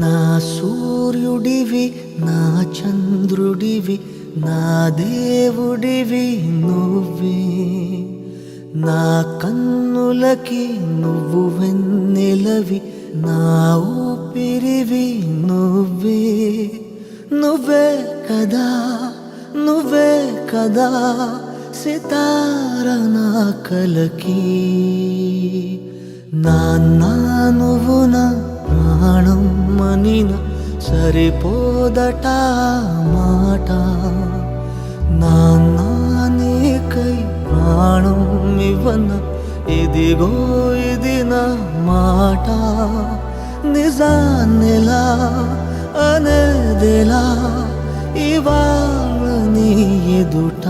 నా సూర్యుడివి నా చంద్రుడివి నా దేవుడివి నువ్వే నా కన్నులకి నువ్వు వెన్నెలవి నా ఊపిరివి నువ్వే నువ్వే కదా నువ్వే కదా సితార నా కలకి నాన్నా నువ్వు నా ప్రాణం మనిన సరిపోదట మాట నాన్నా నీకై ప్రాణం ఇవ్వన ఇదిగో ఇది నా మాట నిజాన్నెలా అనేదెలా ఇవాళ నీ ఎదుట